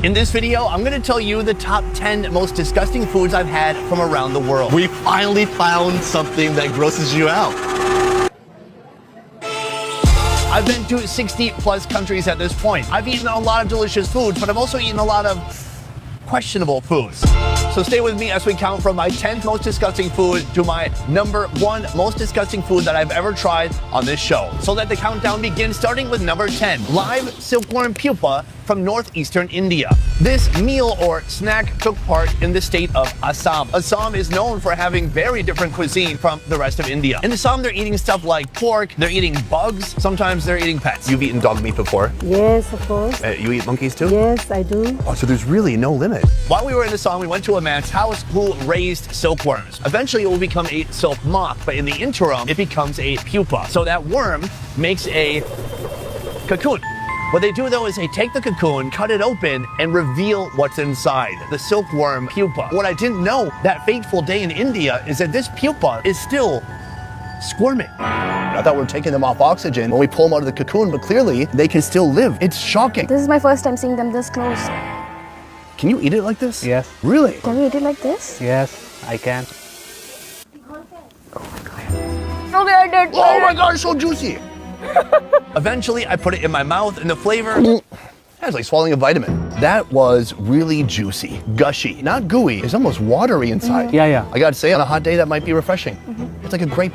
In this video, I'm gonna tell you the top 10 most disgusting foods I've had from around the world. We finally found something that grosses you out. I've been to 60 plus countries at this point. I've eaten a lot of delicious foods, but I've also eaten a lot of questionable foods. So stay with me as we count from my 10th most disgusting food to my number 1 most disgusting food that I've ever tried on this show. So let the countdown begin, starting with number 10, live silkworm pupa from northeastern India. This meal or snack took part in the state of Assam. Assam is known for having very different cuisine from the rest of India. In Assam, they're eating stuff like pork, they're eating bugs, sometimes they're eating pets. You've eaten dog meat before? Yes, of course. You eat monkeys too? Yes, I do. Oh, so there's really no limit. While we were in Assam, we went to a man's house who raised silkworms. Eventually, it will become a silk moth, but in the interim, it becomes a pupa. So that worm makes a cocoon. What they do though is they take the cocoon, cut it open, and reveal what's inside, the silkworm pupa. What I didn't know that fateful day in India is that this pupa is still squirming. I thought we were taking them off oxygen when we pull them out of the cocoon, but clearly they can still live. It's shocking. This is my first time seeing them this close. Can you eat it like this? Yes. Really? Can you eat it like this? Yes, I can. Okay, I did. Oh my God, it's so juicy. Eventually, I put it in my mouth, and the flavor, it's like swallowing a vitamin. That was really juicy, gushy, not gooey. It's almost watery inside. Yeah. I gotta say, on a hot day, that might be refreshing. It's like a grape,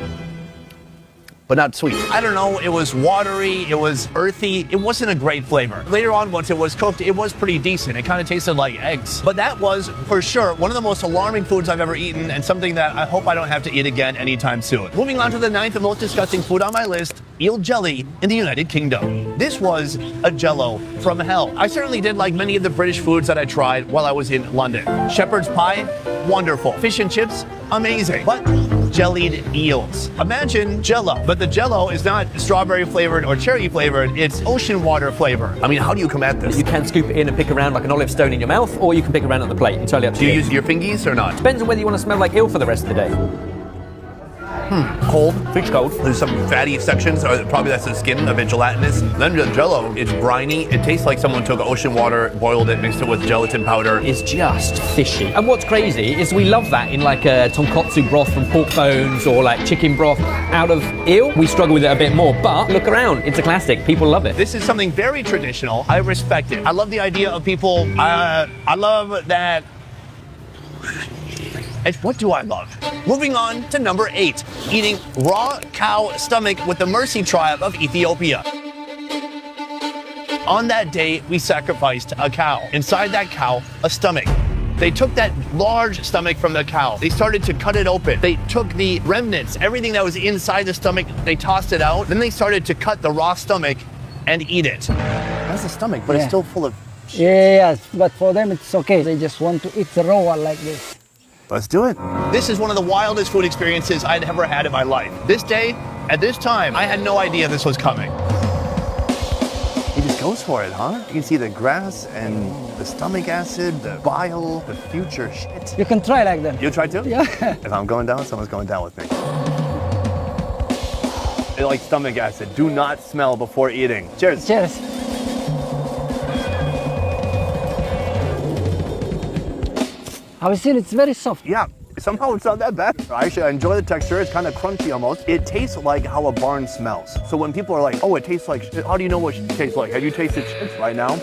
but not sweet. I don't know, it was watery, it was earthy, it wasn't a great flavor. Later on, once it was cooked, it was pretty decent. It kind of tasted like eggs. But that was, for sure, one of the most alarming foods I've ever eaten, and something that I hope I don't have to eat again anytime soon. Moving on to the 9th most disgusting food on my list, eel jelly in the United Kingdom. This was a jello from hell. I certainly did like many of the British foods that I tried while I was in London. Shepherd's pie, wonderful. Fish and chips, amazing. But jellied eels. Imagine jello, but the jello is not strawberry flavored or cherry flavored, it's ocean water flavor. I mean, how do you come at this? You can scoop it in and pick around like an olive stone in your mouth, or you can pick around on the plate. Entirely up to Do you. you use your fingies or not? Depends on whether you want to smell like eel for the rest of the day. Cold, fish cold. There's some fatty sections, or probably that's the skin, a bit gelatinous. Then the jello is briny. It tastes like someone took ocean water, boiled it, mixed it with gelatin powder. It's just fishy. And what's crazy is we love that in like a tonkotsu broth from pork bones or like chicken broth out of eel. We struggle with it a bit more, but look around. It's a classic. People love it. This is something very traditional. I respect it. I love the idea of people, I love that. And what do I love? Moving on to number 8, eating raw cow stomach with the Mercy tribe of Ethiopia. On that day, we sacrificed a cow. Inside that cow, a stomach. They took that large stomach from the cow. They started to cut it open. They took the remnants, everything that was inside the stomach, they tossed it out. Then they started to cut the raw stomach and eat it. That's the stomach, but it's still full of shit. Yes, but for them it's okay. They just want to eat the raw one like this. Let's do it. This is one of the wildest food experiences I'd ever had in my life. This day, at this time, I had no idea this was coming. He just goes for it, huh? You can see the grass and the stomach acid, the bile, the future shit. You can try like that. You try too? Yeah. If I'm going down, someone's going down with me. It's like stomach acid. Do not smell before eating. Cheers. Cheers. Have you seen? It's very soft. Yeah, somehow it's not that bad. Actually, I enjoy the texture. It's kind of crunchy almost. It tastes like how a barn smells. So when people are like, oh, it tastes like shit, how do you know what it tastes like? Have you tasted shit right now?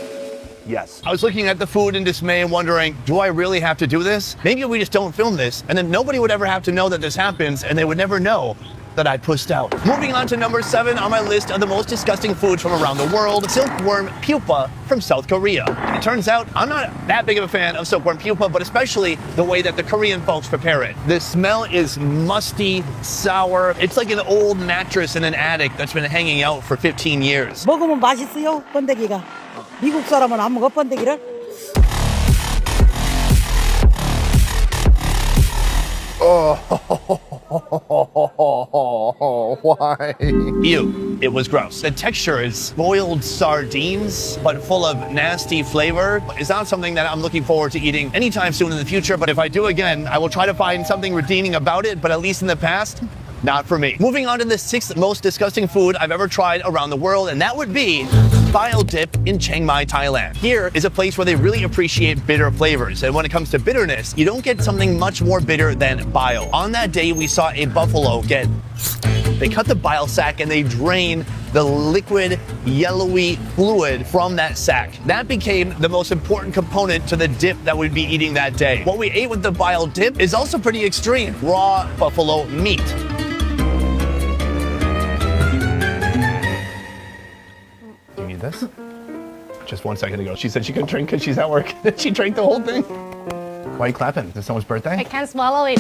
Yes. I was looking at the food in dismay and wondering, do I really have to do this? Maybe we just don't film this, and then nobody would ever have to know that this happens, and they would never know that I pushed out. Moving on to number 7 on my list of the most disgusting foods from around the world, silkworm pupa from South Korea. It turns out I'm not that big of a fan of silkworm pupa, but especially the way that the Korean folks prepare it. The smell is musty, sour. It's like an old mattress in an attic that's been hanging out for 15 years. 먹으면 맛있어요, 번데기가. 미국 사람은 안 먹어, 번데기를. Why? Ew, it was gross. The texture is boiled sardines, but full of nasty flavor. It's not something that I'm looking forward to eating anytime soon in the future, but if I do again, I will try to find something redeeming about it, but at least in the past, Not for me. Moving on to the sixth most disgusting food I've ever tried around the world, and that would be bile dip in Chiang Mai, Thailand. Here is a place where they really appreciate bitter flavors, and when it comes to bitterness, you don't get something much more bitter than bile. On that day, we saw a buffalo they cut the bile sac and they drain the liquid, yellowy fluid from that sac. That became the most important component to the dip that we'd be eating that day. What we ate with the bile dip is also pretty extreme. Raw buffalo meat. You need this? Just 1 second ago, she said she couldn't drink because she's at work. She drank the whole thing. Why are you clapping? Is it someone's birthday? I can't swallow it.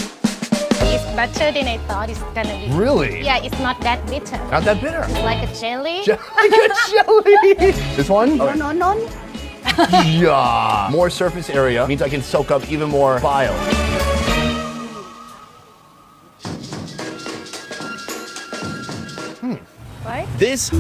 It's better than I thought it's gonna be. Really? Yeah, it's not that bitter. Not that bitter. It's like a jelly. Like a jelly. This one? No. Yeah. More surface area means I can soak up even more bile. Right? This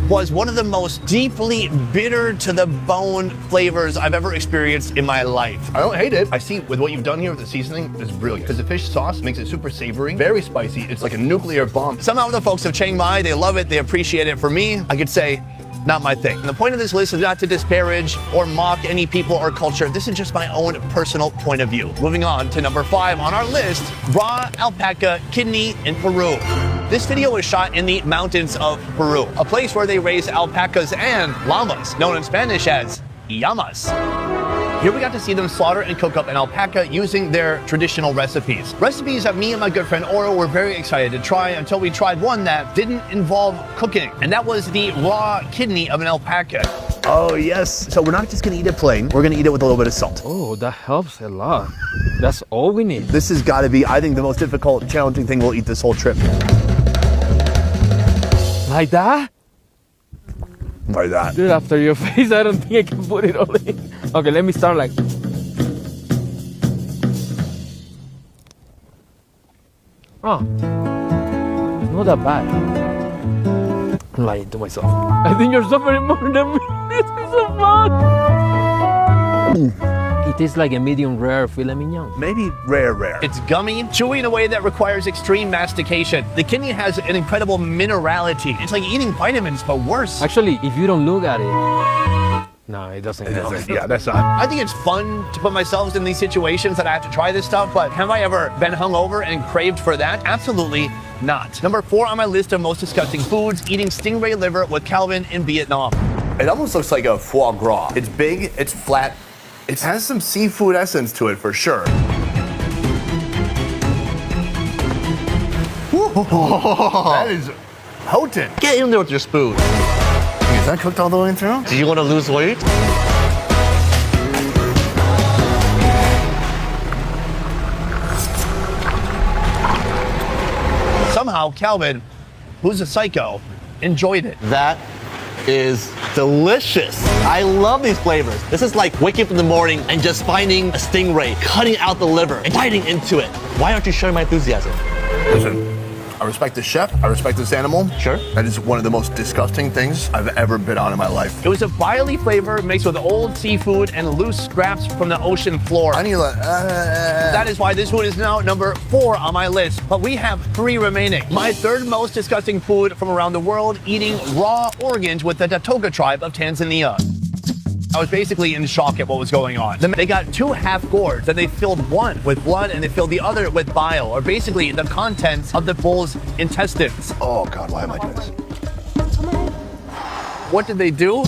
was one of the most deeply bitter to the bone flavors I've ever experienced in my life. I don't hate it. I see with what you've done here with the seasoning is brilliant. Because the fish sauce makes it super savory, very spicy. It's like a nuclear bomb. Somehow the folks of Chiang Mai, they love it, they appreciate it. For me, I could say, not my thing. And the point of this list is not to disparage or mock any people or culture. This is just my own personal point of view. Moving on to number 5 on our list, raw alpaca kidney in Peru. This video was shot in the mountains of Peru, a place where they raise alpacas and llamas, known in Spanish as llamas. Here we got to see them slaughter and cook up an alpaca using their traditional recipes. Recipes that me and my good friend Oro were very excited to try until we tried one that didn't involve cooking, and that was the raw kidney of an alpaca. Oh yes, so we're not just gonna eat it plain, we're gonna eat it with a little bit of salt. Oh, that helps a lot. That's all we need. This has gotta be, I think, the most difficult, challenging thing we'll eat this whole trip. Like that? Like that. Dude, after your face, I don't think I can put it all in. Okay, let me start like. Oh, it's not that bad. I'm lying to myself. I think you're suffering more than me. This is so fun. It tastes like a medium rare filet mignon. Maybe rare. It's gummy, chewy in a way that requires extreme mastication. The kidney has an incredible minerality. It's like eating vitamins, but worse. Actually, if you don't look at it, no, it doesn't. Yeah, that's not. I think it's fun to put myself in these situations that I have to try this stuff, but have I ever been hungover and craved for that? Absolutely not. Number 4 on my list of most disgusting foods, eating stingray liver with Calvin in Vietnam. It almost looks like a foie gras. It's big, it's flat, it has some seafood essence to it for sure. That is potent. Get in there with your spoon. Is that cooked all the way through? Do you want to lose weight? Somehow Calvin, who's a psycho, enjoyed it. That is delicious. I love these flavors. This is like waking up in the morning and just finding a stingray, cutting out the liver, and biting into it. Why aren't you sharing my enthusiasm? Listen, I respect the chef. I respect this animal. Sure. That is one of the most disgusting things I've ever been on in my life. It was a viley flavor mixed with old seafood and loose scraps from the ocean floor. I need to That is why this food is now number 4 on my list, but we have 3 remaining. My 3rd most disgusting food from around the world, eating raw organs with the Datoga tribe of Tanzania. I was basically in shock at what was going on. They got 2 half gourds, and they filled one with blood and they filled the other with bile, or basically the contents of the bull's intestines. Oh God, why am I doing this? What did they do?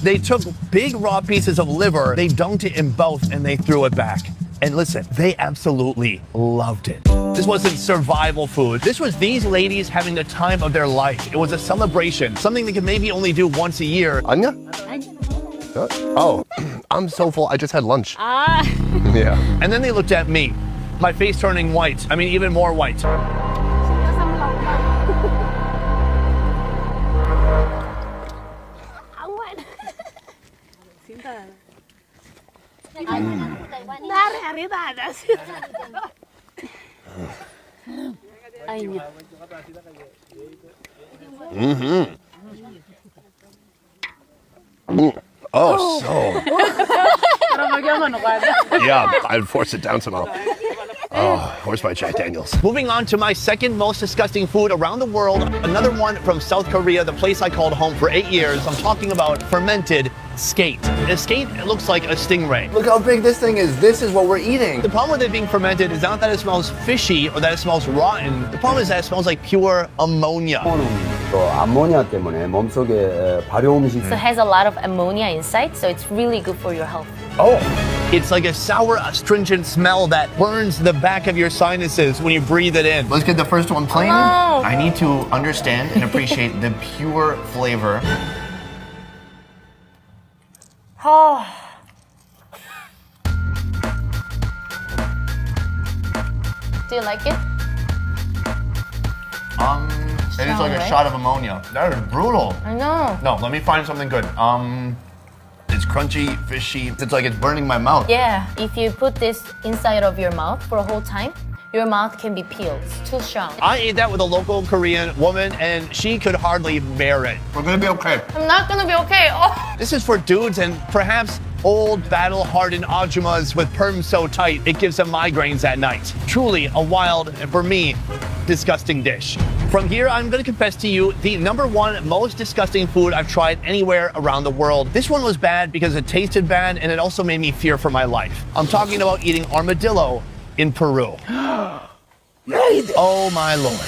They took big raw pieces of liver, they dunked it in both, and they threw it back. And listen, they absolutely loved it. This wasn't survival food. This was these ladies having the time of their life. It was a celebration, something they could maybe only do once a year. Anya? Oh, I'm so full. I just had lunch. Ah. Yeah. And then they looked at me, my face turning white. I mean, even more white. Oh, so. Yeah, I'd force it down somehow. Oh, where's my Jack Daniels? Moving on to my second most disgusting food around the world. Another one from South Korea, the place I called home for 8 years. I'm talking about fermented skate. A skate looks like a stingray. Look how big this thing is. This is what we're eating. The problem with it being fermented is not that it smells fishy or that it smells rotten. The problem is that it smells like pure ammonia. 암모니아 때문에 몸속에 발효 음식. So it has a lot of ammonia inside, so it's really good for your health. Oh, it's like a sour, astringent smell that burns the back of your sinuses when you breathe it in. Let's get the first one plain. Oh. I need to understand and appreciate the pure flavor. Oh. Do you like it? It is like a right? shot of ammonia. That is brutal. I know. No, let me find something good. It's crunchy, fishy. It's like it's burning my mouth. Yeah, if you put this inside of your mouth for a whole time, your mouth can be peeled. It's too strong. I ate that with a local Korean woman and she could hardly bear it. We're gonna be okay. I'm not gonna be okay. Oh. This is for dudes and perhaps old battle-hardened ajumas with perms so tight it gives them migraines at night. Truly a wild, and for me, disgusting dish. From here, I'm gonna confess to you the #1 most disgusting food I've tried anywhere around the world. This one was bad because it tasted bad and it also made me fear for my life. I'm talking about eating armadillo in Peru. Oh my Lord.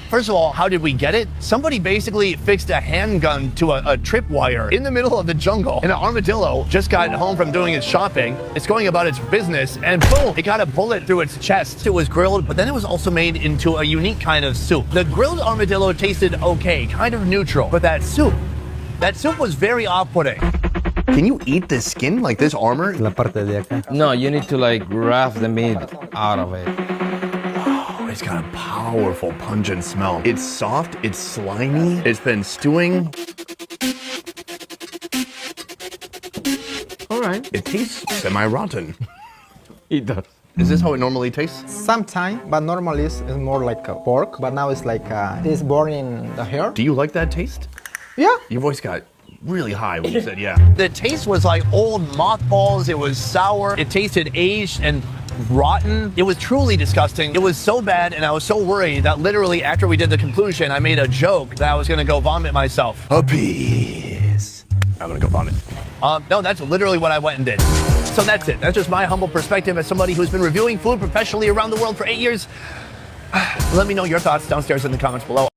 First of all, how did we get it? Somebody basically fixed a handgun to a tripwire in the middle of the jungle, and an armadillo just got home from doing its shopping. It's going about its business, and boom, it got a bullet through its chest. It was grilled, but then it was also made into a unique kind of soup. The grilled armadillo tasted okay, kind of neutral, but that soup was very off-putting. Can you eat the skin like this armor? La parte de acá. No, you need to like grab the meat out of it. It's got a powerful, pungent smell. It's soft, it's slimy, it's been stewing. All right. It tastes semi-rotten. It does. Is this how it normally tastes? Sometimes, but normally it's more like a pork. But now it's like it's born in the hair. Do you like that taste? Yeah. Your voice got really high when you said yeah. The taste was like old mothballs. It was sour. It tasted aged and rotten. It was truly disgusting. It was so bad, and I was so worried that literally after we did the conclusion, I made a joke that I was gonna go vomit myself. A piece. I'm gonna go vomit. No, that's literally what I went and did. So that's it. That's just my humble perspective as somebody who's been reviewing food professionally around the world for 8 years. Let me know your thoughts downstairs in the comments below.